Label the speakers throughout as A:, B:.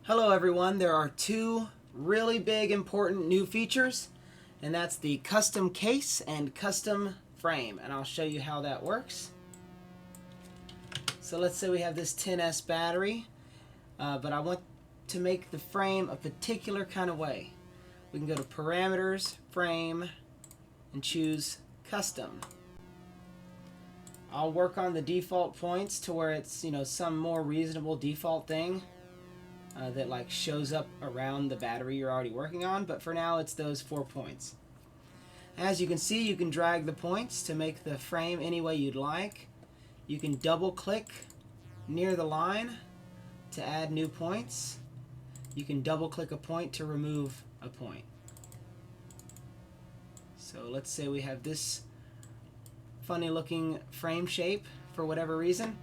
A: Hello everyone, there are two really big important new features, and that's the custom case and custom frame, and I'll show you how that works. So let's say we have this 10S battery, but I want to make the frame a particular kind of way. We can go to Parameters, Frame, and choose Custom. I'll work on the default points to where it's, some more reasonable default thing. That like shows up around the battery you're already working on, but for now it's those 4 points. As you can see, you can drag the points to make the frame any way you'd like. You can double click near the line to add new points. You can double click a point to remove a point. So let's say we have this funny looking frame shape for whatever reason.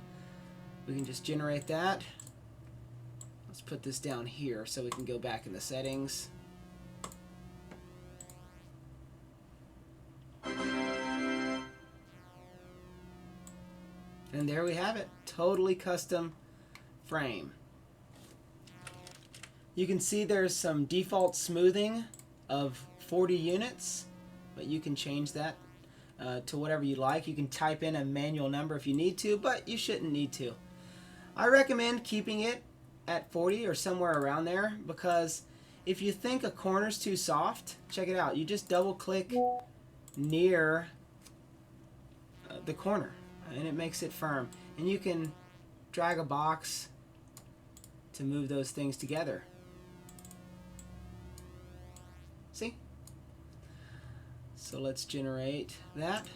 A: We can just generate that. Let's put this down here so we can go back in the settings. And there we have it. Totally custom frame. You can see there's some default smoothing of 40 units, but you can change that to whatever you like. You can type in a manual number if you need to, but you shouldn't need to. I recommend keeping it at 40 or somewhere around there, because if you think a corner's too soft, check it out. You just double click near the corner and it makes it firm, and you can drag a box to move those things together. See? So let's generate that.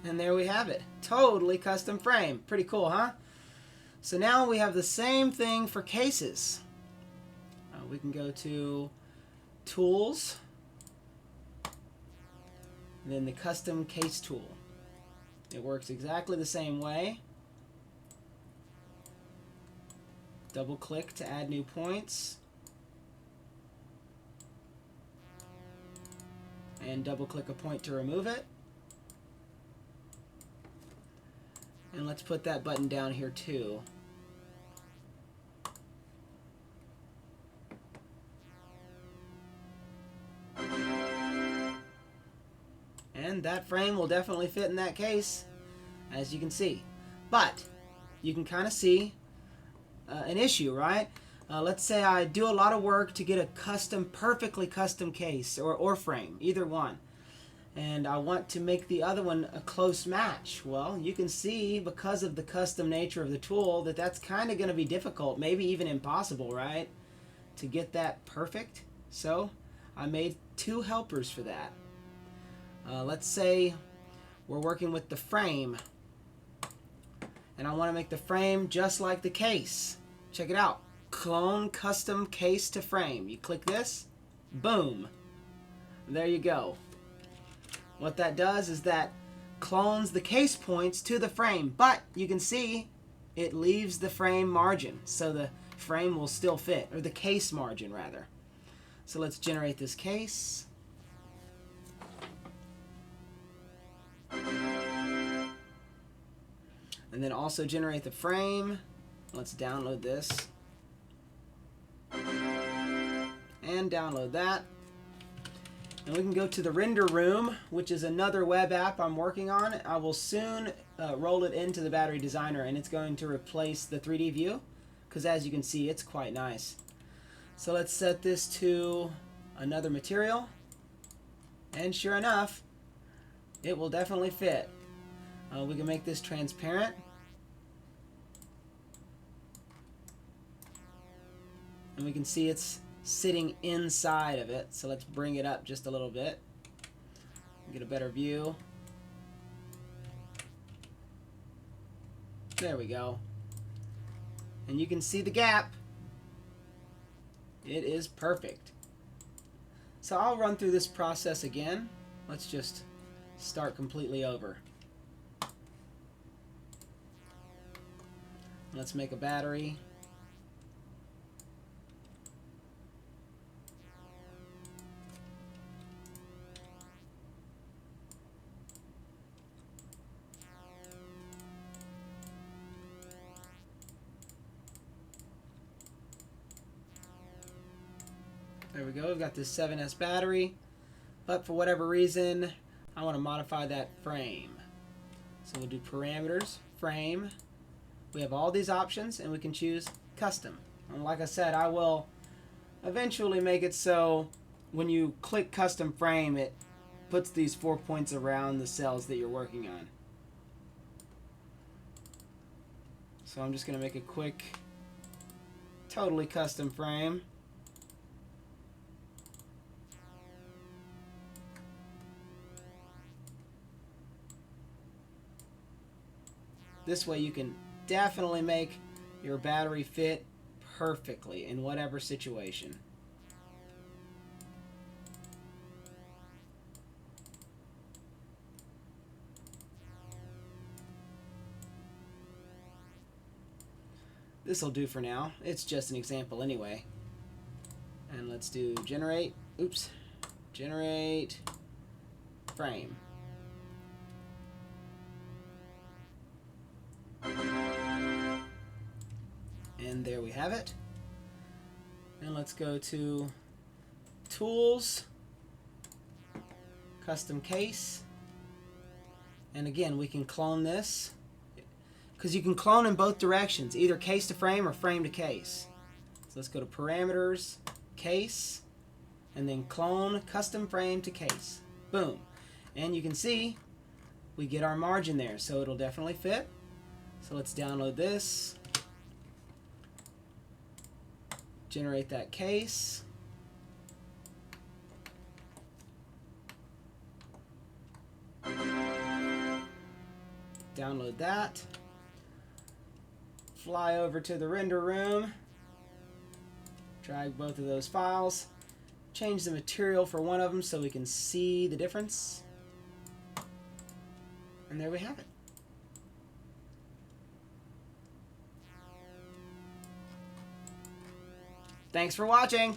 A: And there we have it. Totally custom frame. Pretty cool, huh? So now we have the same thing for cases. We can go to Tools, and then the Custom Case tool. It works exactly the same way. Double click to add new points. And double click a point to remove it. And let's put that button down here too. And that frame will definitely fit in that case, as you can see. But you can kind of see an issue, right? Let's say I do a lot of work to get a perfectly custom case or frame, either one. And I want to make the other one a close match. Well, you can see, because of the custom nature of the tool, that that's kind of going to be difficult, maybe even impossible, right? To get that perfect. So I made two helpers for that. Let's say we're working with the frame, and I want to make the frame just like the case. Check it out. Clone custom case to frame. You click this, boom. There you go. What that does is that clones the case points to the frame, but you can see it leaves the frame margin, so the frame will still fit, or the case margin rather. So let's generate this case. And then also generate the frame. Let's download this. And download that. And we can go to the Render Room, which is another web app I'm working on. I will soon roll it into the Battery Designer, and it's going to replace the 3D view, because as you can see, it's quite nice. So let's set this to another material, and sure enough, it will definitely fit. We can make this transparent. And we can see it's sitting inside of it, so let's bring it up just a little bit, get a better view. There we go. And you can see the gap. It is perfect. So I'll run through this process again. Let's just start completely over. Let's make a battery. There we go. We've got this 7S battery. But for whatever reason, I want to modify that frame. So we'll do parameters, frame. We have all these options, and we can choose custom. And like I said, I will eventually make it so when you click custom frame, it puts these 4 points around the cells that you're working on. So I'm just going to make a quick, totally custom frame. This way you can definitely make your battery fit perfectly in whatever situation. This will do for now. It's just an example anyway. And let's do generate, generate frame. And there we have it. And let's go to Tools, Custom Case. And again, we can clone this, because you can clone in both directions, either case to frame or frame to case. So let's go to Parameters, Case, and then Clone Custom Frame to Case. Boom. And you can see we get our margin there, so it'll definitely fit. So let's download this, generate that case, download that, fly over to the render room, drag both of those files, change the material for one of them so we can see the difference, and there we have it. Thanks for watching.